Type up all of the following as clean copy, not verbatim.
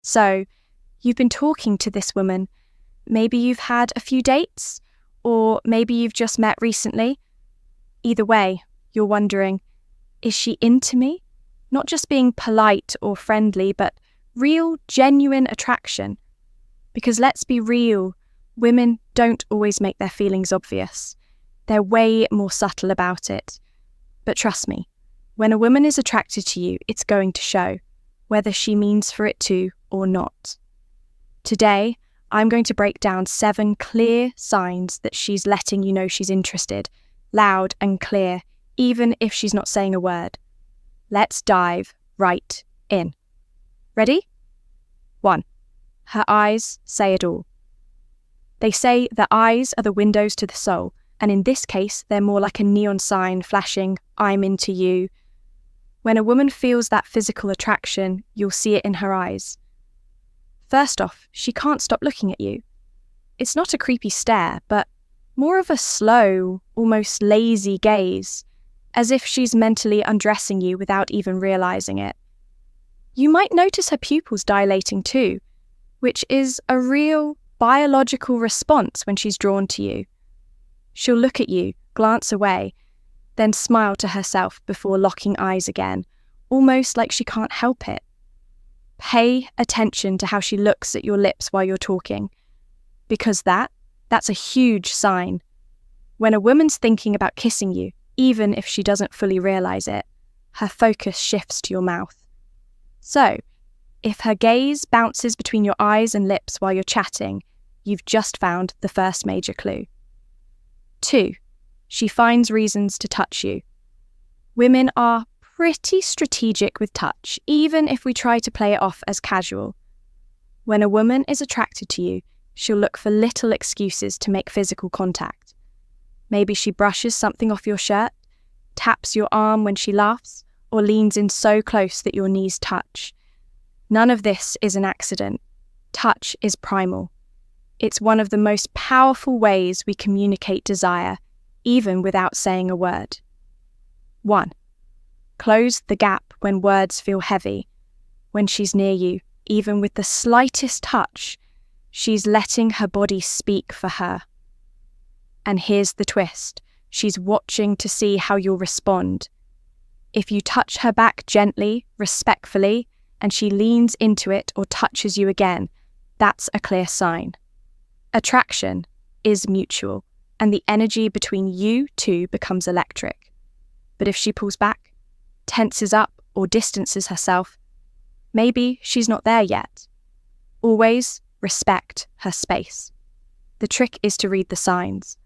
So, you've been talking to this woman. Maybe you've had a few dates, or maybe you've just met recently. Either way, you're wondering, is she into me? Not just being polite or friendly, but real, genuine attraction. Because let's be real, women don't always make their feelings obvious. They're way more subtle about it. But trust me, when a woman is attracted to you, it's going to show, whether she means for it to or not. Today, I'm going to break down 7 clear signs that she's letting you know she's interested, loud and clear, even if she's not saying a word. Let's dive right in. Ready? 1. Her eyes say it all. They say the eyes are the windows to the soul, and in this case, they're more like a neon sign flashing, "I'm into you." When a woman feels that physical attraction, you'll see it in her eyes. First off, she can't stop looking at you. It's not a creepy stare, but more of a slow, almost lazy gaze, as if she's mentally undressing you without even realizing it. You might notice her pupils dilating too, which is a real biological response when she's drawn to you. She'll look at you, glance away, then smile to herself before locking eyes again, almost like she can't help it. Pay attention to how she looks at your lips while you're talking, because that's a huge sign. When a woman's thinking about kissing you, even if she doesn't fully realize it, her focus shifts to your mouth. So, if her gaze bounces between your eyes and lips while you're chatting, you've just found the first major clue. 2. She finds reasons to touch you. Women are pretty strategic with touch, even if we try to play it off as casual. When a woman is attracted to you, she'll look for little excuses to make physical contact. Maybe she brushes something off your shirt, taps your arm when she laughs, or leans in so close that your knees touch. None of this is an accident. Touch is primal. It's one of the most powerful ways we communicate desire, even without saying a word. 1. Close the gap when words feel heavy. When she's near you, even with the slightest touch, she's letting her body speak for her. And here's the twist. She's watching to see how you'll respond. If you touch her back gently, respectfully, and she leans into it or touches you again, that's a clear sign. Attraction is mutual, and the energy between you two becomes electric. But if she pulls back, tenses up, or distances herself, maybe she's not there yet. Always respect her space. The trick is to read the signs.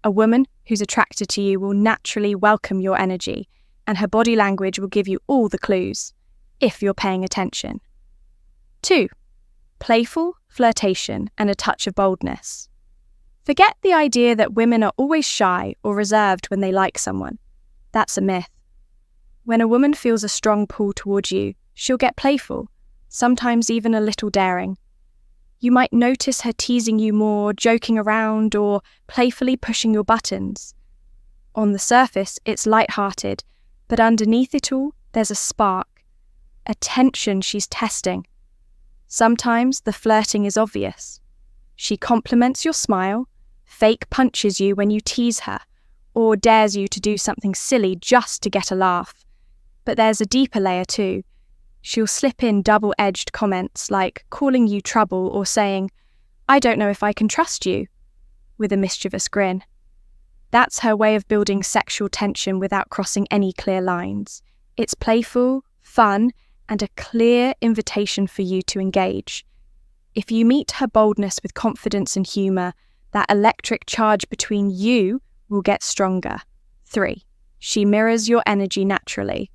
A woman who's attracted to you will naturally welcome your energy, and her body language will give you all the clues, if you're paying attention. 2. Playful flirtation and a touch of boldness. Forget the idea that women are always shy or reserved when they like someone. That's a myth. When a woman feels a strong pull towards you, she'll get playful, sometimes even a little daring. You might notice her teasing you more, joking around, or playfully pushing your buttons. On the surface, it's light-hearted, but underneath it all, there's a spark, a tension she's testing. Sometimes the flirting is obvious. She compliments your smile, fake punches you when you tease her, or dares you to do something silly just to get a laugh. But there's a deeper layer too. She'll slip in double-edged comments like calling you trouble or saying, "I don't know if I can trust you," with a mischievous grin. That's her way of building sexual tension without crossing any clear lines. It's playful, fun, and a clear invitation for you to engage. If you meet her boldness with confidence and humour, that electric charge between you will get stronger. 3. She mirrors your energy naturally.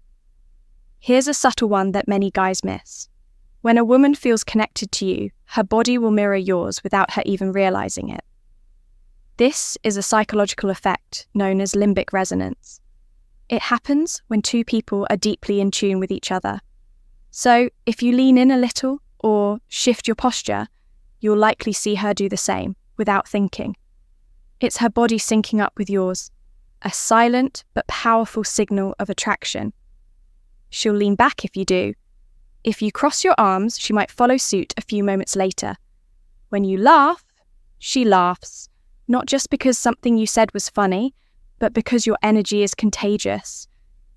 Here's a subtle one that many guys miss. When a woman feels connected to you, her body will mirror yours without her even realising it. This is a psychological effect known as limbic resonance. It happens when two people are deeply in tune with each other. So, if you lean in a little or shift your posture, you'll likely see her do the same, without thinking. It's her body syncing up with yours, a silent but powerful signal of attraction. She'll lean back if you do, If you cross your arms, she might follow suit a few moments later. When you laugh, she laughs, not just because something you said was funny, but because your energy is contagious.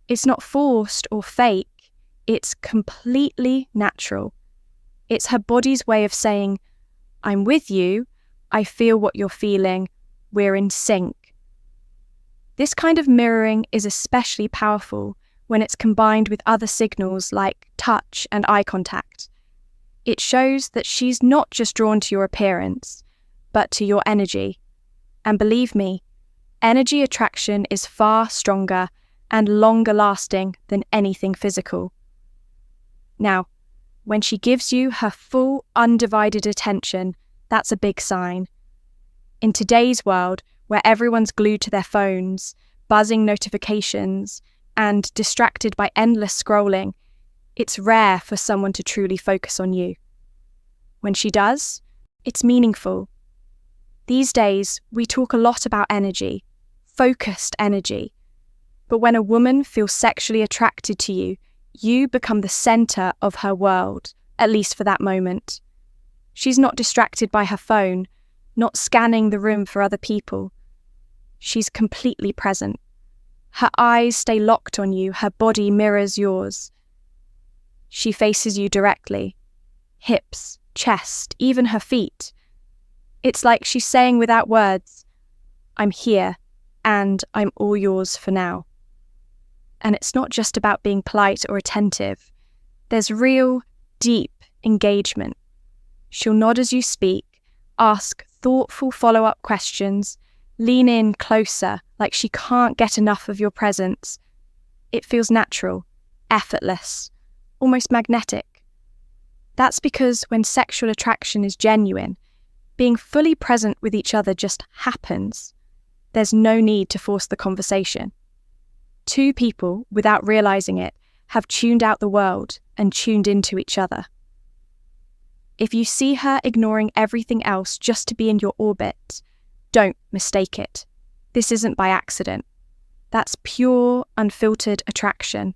It's not forced or fake, it's completely natural. It's her body's way of saying, I'm with you, I feel what you're feeling, we're in sync. This kind of mirroring is especially powerful when it's combined with other signals like touch and eye contact. It shows that she's not just drawn to your appearance, but to your energy. And believe me, energy attraction is far stronger and longer lasting than anything physical. Now, when she gives you her full, undivided attention, that's a big sign. In today's world, where everyone's glued to their phones, buzzing notifications, and distracted by endless scrolling, it's rare for someone to truly focus on you. When she does, it's meaningful. These days, we talk a lot about energy, focused energy. But when a woman feels sexually attracted to you, you become the center of her world, at least for that moment. She's not distracted by her phone, not scanning the room for other people. She's completely present. Her eyes stay locked on you, her body mirrors yours. She faces you directly. Hips, chest, even her feet. It's like she's saying without words, I'm here, and I'm all yours for now. And it's not just about being polite or attentive. There's real, deep engagement. She'll nod as you speak, ask thoughtful follow-up questions, lean in closer, like she can't get enough of your presence. It feels natural, effortless, almost magnetic. That's because when sexual attraction is genuine, being fully present with each other just happens. There's no need to force the conversation. Two people, without realizing it, have tuned out the world and tuned into each other. If you see her ignoring everything else just to be in your orbit, don't mistake it. This isn't by accident. That's pure, unfiltered attraction.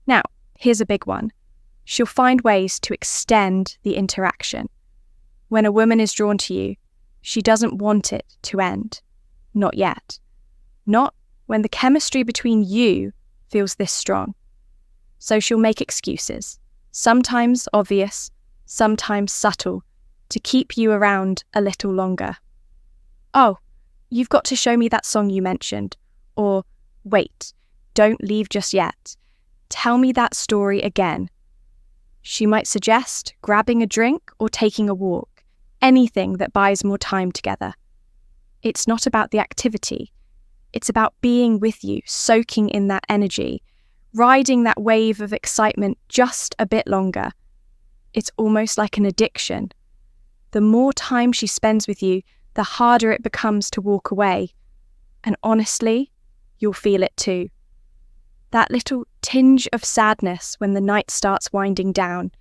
Now, here's a big one. She'll find ways to extend the interaction. When a woman is drawn to you, she doesn't want it to end. Not yet. Not when the chemistry between you feels this strong. So she'll make excuses, sometimes obvious, sometimes subtle, to keep you around a little longer. Oh, you've got to show me that song you mentioned. Or, wait, don't leave just yet. Tell me that story again. She might suggest grabbing a drink or taking a walk, anything that buys more time together. It's not about the activity. It's about being with you, soaking in that energy, riding that wave of excitement just a bit longer. It's almost like an addiction. The more time she spends with you, the harder it becomes to walk away. And honestly, you'll feel it too. That little tinge of sadness when the night starts winding down,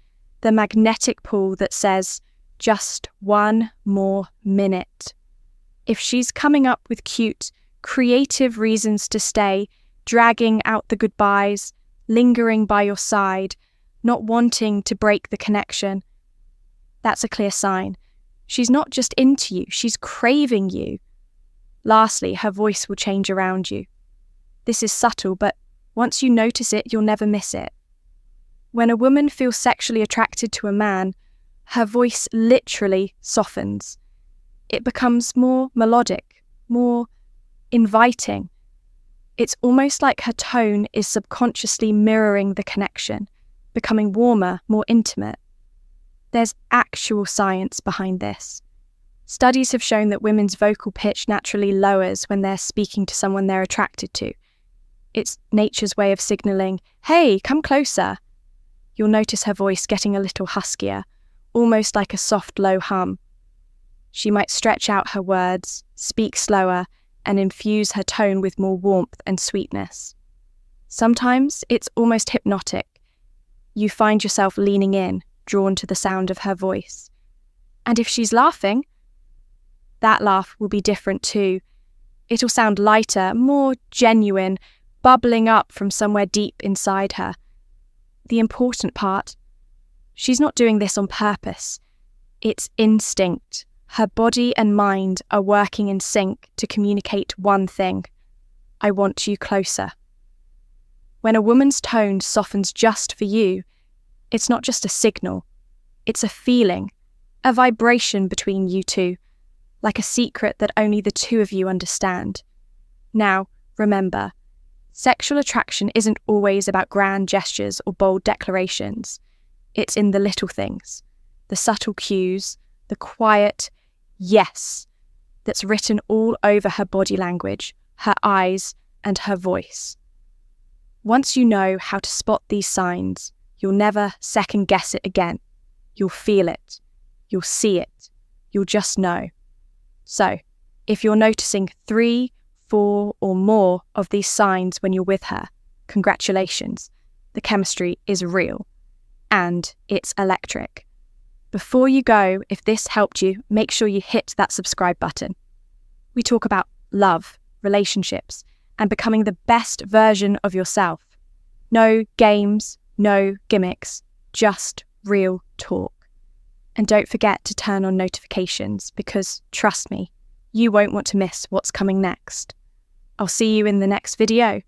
the magnetic pull that says, just one more minute. If she's coming up with cute, creative reasons to stay, dragging out the goodbyes, lingering by your side, not wanting to break the connection, that's a clear sign. She's not just into you, she's craving you. Lastly, her voice will change around you. This is subtle, but once you notice it, you'll never miss it. When a woman feels sexually attracted to a man, her voice literally softens. It becomes more melodic, more inviting. It's almost like her tone is subconsciously mirroring the connection, becoming warmer, more intimate. There's actual science behind this. Studies have shown that women's vocal pitch naturally lowers when they're speaking to someone they're attracted to. It's nature's way of signaling, hey, come closer. You'll notice her voice getting a little huskier, almost like a soft, low hum. She might stretch out her words, speak slower, and infuse her tone with more warmth and sweetness. Sometimes it's almost hypnotic. You find yourself leaning in, drawn to the sound of her voice. And if she's laughing, that laugh will be different too. It'll sound lighter, more genuine, bubbling up from somewhere deep inside her. the important part, she's not doing this on purpose. It's instinct. Her body and mind are working in sync to communicate one thing: I want you closer. When a woman's tone softens just for you, it's not just a signal. It's a feeling, a vibration between you two, like a secret that only the two of you understand. Now, remember, sexual attraction isn't always about grand gestures or bold declarations. It's in the little things, the subtle cues, the quiet yes that's written all over her body language, her eyes, and her voice. Once you know how to spot these signs, you'll never second guess it again. You'll feel it. You'll see it. You'll just know. So, if you're noticing 3, 4, or more of these signs when you're with her, congratulations. The chemistry is real. And it's electric. Before you go, if this helped you, make sure you hit that subscribe button. We talk about love, relationships, and becoming the best version of yourself. No games, no gimmicks, just real talk. And don't forget to turn on notifications because, trust me, you won't want to miss what's coming next. I'll see you in the next video.